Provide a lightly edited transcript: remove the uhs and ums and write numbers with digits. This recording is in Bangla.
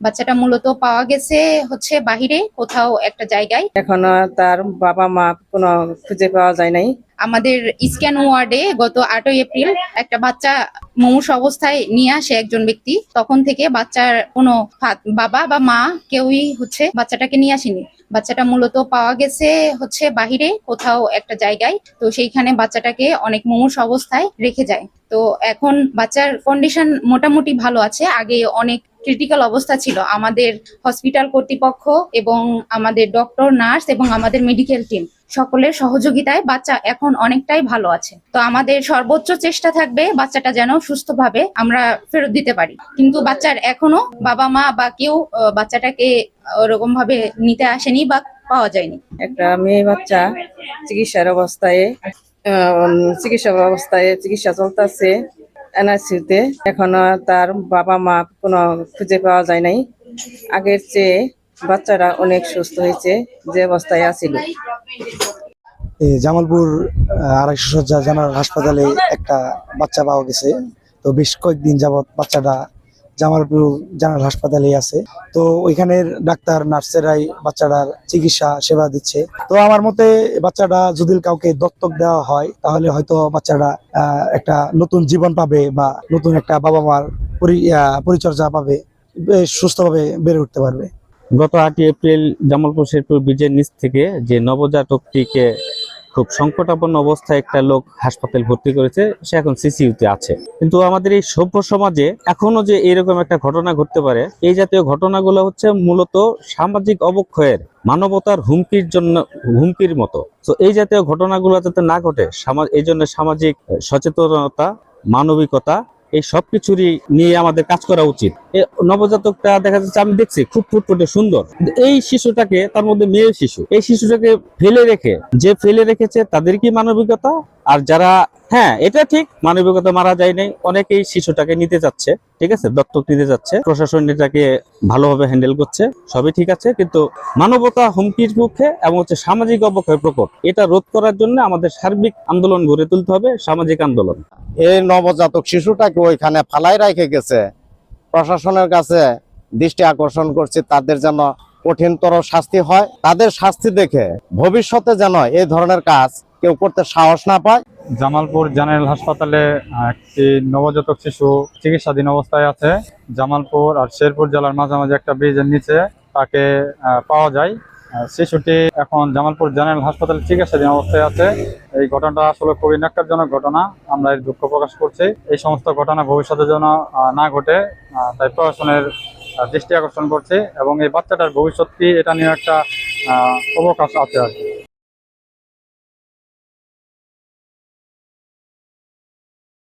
বাচ্চাটা মূলত পাওয়া গেছে হচ্ছে বাহিরে কোথাও একটা জায়গায়। এখনো তার বাবা মা কোনো খুঁজে পাওয়া যায় নাই। আমাদের স্ক্যান ওয়ার্ডে গত 8ই এপ্রিল একটা বাচ্চা মুমূর্ষ অবস্থায় নিয়ে আসে একজন ব্যক্তি। তখন থেকে বাচ্চার কোনো বাবা বা মা কেউই হচ্ছে বাচ্চাটাকে নিয়ে আসেনি। বাচ্চাটা মূলত পাওয়া গেছে হচ্ছে বাহিরে কোথাও একটা জায়গায়। তো সেইখানে বাচ্চাটাকে অনেক মুমূর্ষ অবস্থায় রেখে যায়। তো এখন বাচ্চার কন্ডিশন মোটামুটি ভালো আছে। আগে অনেক ক্রিটিক্যাল অবস্থা ছিল। আমাদের হসপিটাল কর্তৃপক্ষ এবং আমাদের ডক্টর, নার্স এবং আমাদের মেডিকেল টিম সকলের সহযোগিতায় বাচ্চা এখন অনেকটাই ভালো আছে। তো আমাদের সর্বোচ্চ চেষ্টা থাকবে বাচ্চাটা যেন সুস্থভাবে আমরা ফেরত দিতে পারি। কিন্তু বাচ্চার এখনো বাবা মা বা কেউ বাচ্চাটাকে ওরকম ভাবে নিতে আসেনি বা পাওয়া যায়নি। একটা মেয়ে বাচ্চা চিকিৎসা চলতেছে এনআইসিউতে। এখনো তার বাবা মা কোনো খুঁজে পাওয়া যায় নাই। আগের চেয়ে বাচ্চারা অনেক সুস্থ হয়েছে যে অবস্থায় আছিল। জামালপুর 250 শয্যা জেনারেল হাসপাতালে একটা বাচ্চা পাওয়া গেছে। তো বেশ কয়েকদিন যাবৎ বাচ্চাটা জামালপুর জেনারেল হাসপাতালে আছে। তো ওইখানের ডাক্তার নার্সেরাই বাচ্চাটার চিকিৎসা সেবা দিচ্ছে। তো আমার মতে বাচ্চাটা যদি কাউকে দত্তক দেওয়া হয় তাহলে হয়তো বাচ্চাটা একটা নতুন জীবন পাবে বা নতুন একটা বাবা মার পরিচর্যা পাবে, সুস্থভাবে বেড়ে উঠতে পারবে। গত 8ই এপ্রিল জামালপুর শেরপুর ব্রিজের নিচ থেকে যে নবজাতকটিকে খুব সংকটাপন্ন অবস্থায় একটা লোক হাসপাতাল ভর্তি করেছে, সে এখন সিসিইউতে আছে। কিন্তু আমাদের এই সভ্য সমাজে এখনো যে এরকম একটা ঘটনা ঘটতে পারে, এই জাতীয় ঘটনাগুলো হচ্ছে মূলত সামাজিক অবক্ষয়ের, মানবতার হুমকির মতো। তো এই জাতীয় ঘটনাগুলো যাতে না ঘটে, এই জন্য সামাজিক সচেতনতা, মানবিকতা এই সবকিছুরই নিয়ে আমাদের কাজ করা উচিত। এই নবজাতকটা দেখা যাচ্ছে, আমি দেখছি খুব ফুটফুটে সুন্দর। এই শিশুটাকে, তার মধ্যে মেয়ে শিশু, এই শিশুটাকে ফেলে রেখেছে তাদের কি মানবিকতা? আর যারা, হ্যাঁ এটা ঠিক, মানবিকতা মারা যায় নাই, অনেকেই শিশুটাকে নিতে যাচ্ছে, ঠিক আছে, দত্তক নিতে যাচ্ছে, প্রশাসন এটাকে ভালোভাবে হ্যান্ডেল করছে, সবই ঠিক আছে। কিন্তু মানবতা হুমকির মুখে এবং হচ্ছে সামাজিক অবক্ষয় প্রকট, এটা রোধ করার জন্য আমাদের সার্বিক আন্দোলন গড়ে তুলতে হবে, সামাজিক আন্দোলন। এই নবজাতক শিশুটাকে ওইখানে ফালাই রেখে গেছে। প্রশাসনের কাছে দৃষ্টি আকর্ষণ করছি, তাদের যেন কঠিনতর শাস্তি হয়। তাদের শাস্তি দেখে ভবিষ্যতে যেন এই ধরনের কাজ কেউ করতে সাহস না পায়। জামালপুর জেনারেল হাসপাতালে একটি নবজাতক শিশু চিকিৎসাধীন অবস্থায় আছে। জামালপুর আর শেরপুর জেলার মাঝামাঝি একটা ব্রিজের নিচে তাকে পাওয়া যায়। শিশুটি এখন জামালপুর জেনারেল হাসপাতালে চিকিৎসাধীন অবস্থায় আছে। এই ঘটনাটা আসলে খুবই ন্যক্কারজনক ঘটনা। আমরা এর দুঃখ প্রকাশ করছি। এই সমস্ত ঘটনা ভবিষ্যতে যেন না ঘটে, তাই প্রশাসনের দৃষ্টি আকর্ষণ করছে এবং এই বাচ্চাটার ভবিষ্যৎ কি, এটা নিয়ে একটা অবকাশ আছে আর কি।